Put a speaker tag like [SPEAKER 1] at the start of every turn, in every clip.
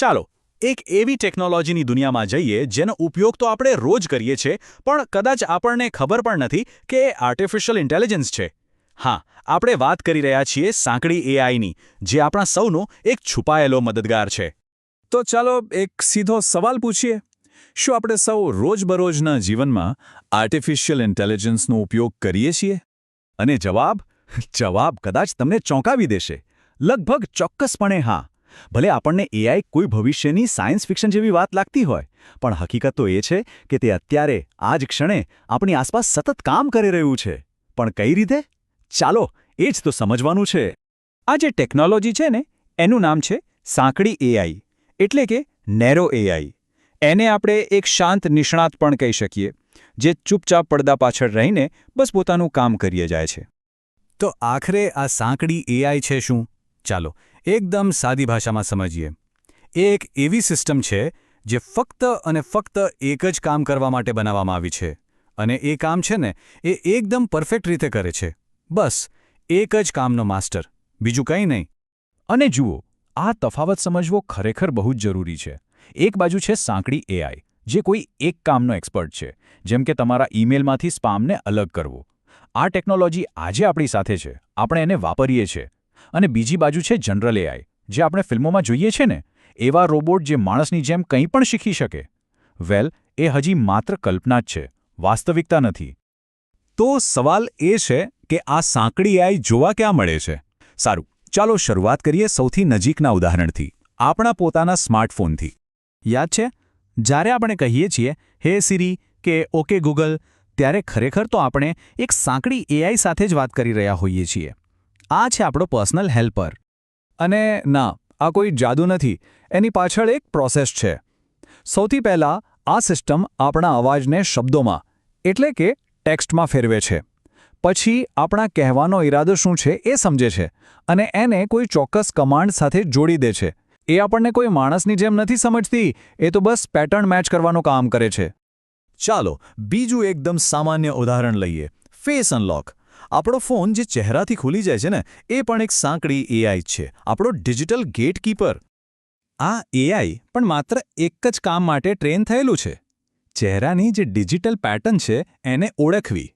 [SPEAKER 1] ચાલો એક એવી ટેકનોલોજીની દુનિયામાં જઈએ જેનો ઉપયોગ તો આપણે રોજ કરીએ છીએ પણ કદાચ આપણને ખબર પણ નથી કે એ આર્ટિફિશિયલ ઇન્ટેલિજન્સ છે. હા, આપણે વાત કરી રહ્યા છીએ સાંકડી એઆઈની, જે આપણા સૌનો એક છુપાયેલો મદદગાર છે.
[SPEAKER 2] તો ચાલો એક સીધો સવાલ પૂછીએ. શું આપણે સૌ રોજબરોજના જીવનમાં આર્ટિફિશિયલ ઇન્ટેલિજન્સનો ઉપયોગ કરીએ છીએ? અને જવાબ કદાચ તમને ચોંકાવી દેશે. લગભગ ચોક્કસપણે હા. ભલે આપણને એઆઈ કોઈ ભવિષ્યની સાયન્સ ફિક્શન જેવી વાત લાગતી હોય, પણ હકીકત તો એ છે કે તે અત્યારે આ જ ક્ષણે આપણી આસપાસ સતત કામ કરી રહ્યું છે. પણ કઈ રીતે? ચાલો એ જ તો સમજવાનું છે.
[SPEAKER 3] આ જે ટેકનોલોજી છે ને, એનું નામ છે સાંકડી એઆઈ, એટલે કે નેરો એઆઈ. એને આપણે એક શાંત નિષ્ણાત પણ કહી શકીએ, જે ચૂપચાપ પડદા પાછળ રહીને બસ પોતાનું કામ કરીએ જાય છે.
[SPEAKER 2] તો આખરે આ સાંકડી એઆઈ છે શું? ચાલો એકદમ સાદી ભાષામાં સમજીએ. એ એક એવી સિસ્ટમ છે જે ફક્ત અને ફક્ત એક જ કામ કરવા માટે બનાવવામાં આવી છે. અને એ કામ છે ને, એ એકદમ પરફેક્ટ રીતે કરે છે. બસ એક જ કામનો માસ્ટર, બીજું કંઈ નહીં. અને જુઓ, આ તફાવત સમજવો ખરેખર બહુ જ જરૂરી છે. એક બાજુ છે સાંકડી એઆઈ, જે કોઈ એક કામનો એક્સપર્ટ છે, જેમ કે તમારા ઈમેલમાંથી સ્પામને અલગ કરવો. આ ટેકનોલોજી આજે આપણી સાથે છે, આપણે એને વાપરીએ છીએ. અને બીજી બાજુ છે જનરલ એઆઈ, જે આપણે ફિલ્મોમાં જોઈએ છે ને, એવા રોબોટ જે માણસની જેમ કંઈ પણ શીખી શકે. વેલ, એ હજી માત્ર કલ્પના જ છે, વાસ્તવિકતા નથી. તો સવાલ એ છે કે આ સાંકડી એઆઈ જોવા ક્યાં મળે છે? સારું, ચાલો શરૂઆત કરીએ સૌથી નજીકના ઉદાહરણથી, આપણા પોતાના સ્માર્ટફોનથી. યાદ છે, જ્યારે આપણે કહીએ છીએ હે સિરી કે ઓકે ગૂગલ, ત્યારે ખરેખર તો આપણે એક સાંકડી એઆઈ સાથે જ વાત કરી રહ્યા હોઈએ છીએ. આ છે આપણો પર્સનલ હેલ્પર. અને ના, આ કોઈ જાદુ નથી, એની પાછળ એક પ્રોસેસ છે. સૌથી પહેલાં આ સિસ્ટમ આપણા અવાજને શબ્દોમાં, એટલે કે ટેક્સ્ટમાં ફેરવે છે. પછી આપણા કહેવાનો ઈરાદો શું છે એ સમજે છે અને એને કોઈ ચોક્કસ કમાન્ડ સાથે જોડી દે છે. એ આપણને કોઈ માણસની જેમ નથી સમજતી, એ તો બસ પેટર્ન મેચ કરવાનું કામ કરે છે. ચાલો બીજું એકદમ સામાન્ય ઉદાહરણ લઈએ, ફેસ અનલોક. આપણો ફોન જે ચહેરાથી ખુલી જાય છે ને, એ પણ એક સાંકડી એઆઈ છે, આપણો ડિજિટલ ગેટકીપર. આ એઆઈ પણ માત્ર એક જ કામ માટે ટ્રેન થયેલું છે. ચહેરાની જે ડિજિટલ પેટર્ન છે એને ઓળખવી.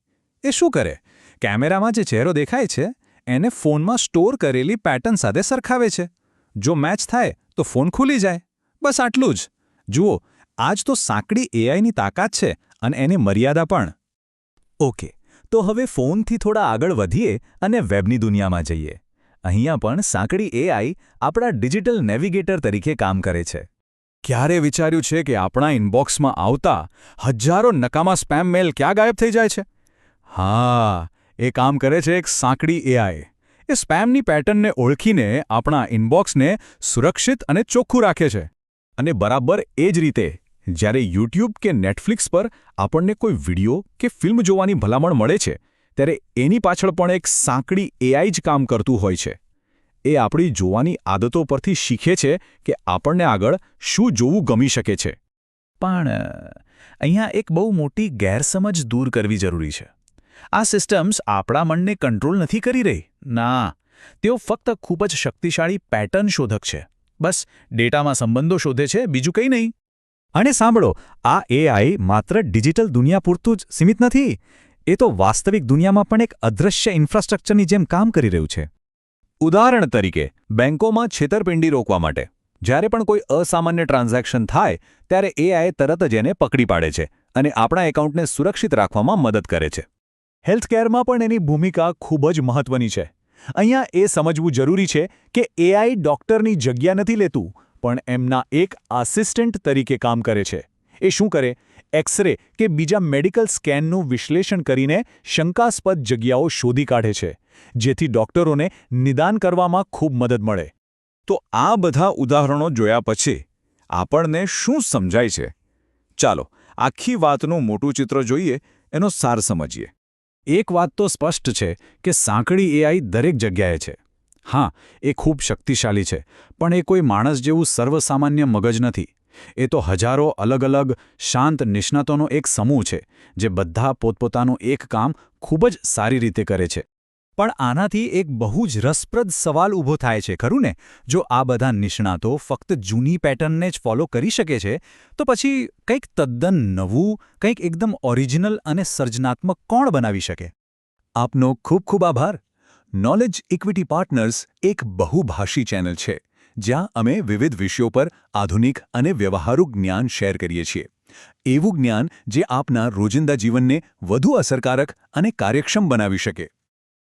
[SPEAKER 2] એ શું કરે? કેમેરામાં જે ચહેરો દેખાય છે એને ફોનમાં સ્ટોર કરેલી પેટર્ન સાથે સરખાવે છે. જો મેચ થાય તો ફોન ખુલી જાય. બસ આટલું જ. જુઓ, આ જ તો સાંકડી એઆઈની તાકાત છે, અને એની મર્યાદા પણ. ઓકે, તો હવે ફોનથી થોડા આગળ વધીએ અને વેબની દુનિયામાં જઈએ. અહીંયા પણ સાંકડી એઆઈ આપણા ડિજિટલ નેવિગેટર તરીકે કામ કરે છે. ક્યારે વિચાર્યું છે કે આપણા ઇનબોક્સમાં આવતા હજારો નકામા સ્પેમ મેલ ક્યાં ગાયબ થઈ જાય છે? હા, એ કામ કરે છે એક સાંકડી એઆઈ. એ સ્પેમની પેટર્નને ઓળખીને આપણા ઇનબોક્સને સુરક્ષિત અને ચોખ્ખું રાખે છે. અને બરાબર એ જ રીતે જ્યારે યુટ્યુબ કે નેટફ્લિક્સ પર આપણને કોઈ વિડિયો કે ફિલ્મ જોવાની ભલામણ મળે છે, ત્યારે એની પાછળ પણ એક સાંકડી એઆઈ જ કામ કરતું હોય છે. એ આપણી જોવાની આદતો પરથી શીખે છે કે આપણને આગળ શું જોવું ગમી શકે છે. પણ અહીંયા એક બહુ મોટી ગેરસમજ દૂર કરવી જરૂરી છે. આ સિસ્ટમ્સ આપણા મનને કંટ્રોલ નથી કરી રહી. ના, તેઓ ફક્ત ખૂબ જ શક્તિશાળી પેટર્ન શોધક છે. બસ ડેટામાં સંબંધો શોધે છે, બીજું કંઈ નહીં. અને સાંભળો, આ એઆઈ માત્ર ડિજિટલ દુનિયા પૂરતું જ સીમિત નથી. એ તો વાસ્તવિક દુનિયામાં પણ એક અદૃશ્ય ઇન્ફ્રાસ્ટ્રક્ચરની જેમ કામ કરી રહ્યું છે. ઉદાહરણ તરીકે, બેંકોમાં છેતરપિંડી રોકવા માટે. જ્યારે પણ કોઈ અસામાન્ય ટ્રાન્ઝેક્શન થાય, ત્યારે એઆઈ તરત જ એને પકડી પાડે છે અને આપણા એકાઉન્ટને સુરક્ષિત રાખવામાં મદદ કરે છે. હેલ્થકેરમાં પણ એની ભૂમિકા ખૂબ જ મહત્વની છે. અહીંયા એ સમજવું જરૂરી છે કે એઆઈ ડૉક્ટરની જગ્યા નથી લેતું, પણ એમના એક આસિસ્ટન્ટ તરીકે કામ કરે છે. એ શું કરે? એક્સ-રે કે બીજા મેડિકલ સ્કેનનું વિશ્લેષણ કરીને શંકાસ્પદ જગ્યાઓ શોધી કાઢે છે, જેથી ડૉક્ટરોને નિદાન કરવામાં ખૂબ મદદ મળે. તો આ બધા ઉદાહરણો જોયા પછી આપણને શું સમજાય છે? ચાલો આખી વાતનું મોટું ચિત્ર જોઈએ, એનો સાર સમજીએ. એક વાત તો સ્પષ્ટ છે કે સાંકડી એઆઈ દરેક જગ્યાએ છે. હા, એ ખૂબ શક્તિશાળી છે, પણ એ કોઈ માણસ જેવું સર્વસામાન્ય મગજ નથી. એ તો હજારો અલગ અલગ શાંત નિષ્ણાતોનો એક સમૂહ છે, જે બધા પોતપોતાનું એક કામ ખૂબ જ સારી રીતે કરે છે. પણ આનાથી એક બહુ જ રસપ્રદ સવાલ ઊભો થાય છે ખરું ને? જો આ બધા નિષ્ણાતો ફક્ત જૂની પેટર્નને જ ફોલો કરી શકે છે તો પછી કંઈક તદ્દન નવું, કંઈક એકદમ ઓરિજિનલ અને સર્જનાત્મક કોણ બનાવી શકે?
[SPEAKER 3] આપનો ખૂબ ખૂબ આભાર. નોલેજ ઇક્વિટી પાર્ટનર્સ એક બહુભાષી ચેનલ છે જ્યાં અમે વિવિધ વિષયો પર આધુનિક અને વ્યવહારુ જ્ઞાન શેર કરીએ છીએ. એવું જ્ઞાન જે આપના રોજિંદા જીવનને વધુ અસરકારક અને કાર્યક્ષમ બનાવી શકે.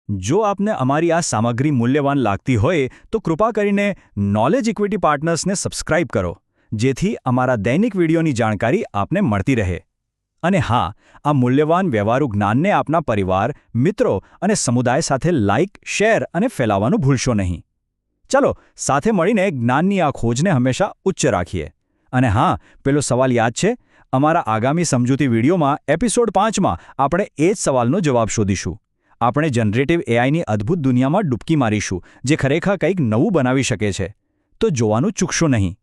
[SPEAKER 1] જો આપને અમારી આ સામગ્રી મૂલ્યવાન લાગતી હોય તો કૃપા કરીને નોલેજ ઇક્વિટી પાર્ટનર્સને સબસ્ક્રાઇબ કરો, જેથી અમારા દૈનિક વિડીયોની જાણકારી આપને મળતી રહે. અને હા, આ મૂલ્યવાન વ્યવહારુ જ્ઞાનને આપના પરિવાર, મિત્રો અને સમુદાય સાથે લાઇક, શેર અને ફેલાવવાનું ભૂલશો નહીં. ચાલો, સાથે મળીને જ્ઞાનની આ ખોજને હંમેશા ઉચ્ચ રાખીએ. અને હા, પેલો સવાલ યાદ છે? અમારા આગામી સમજૂતી વિડીયોમાં એપિસોડ 5માં આપણે એ જ સવાલનો જવાબ શોધીશું. આપણે જનરેટિવ એઆઈની અદ્ભુત દુનિયામાં ડૂબકી મારીશું, જે ખરેખર કંઈક નવું બનાવી શકે છે. તો જોવાનું ચૂકશો નહીં.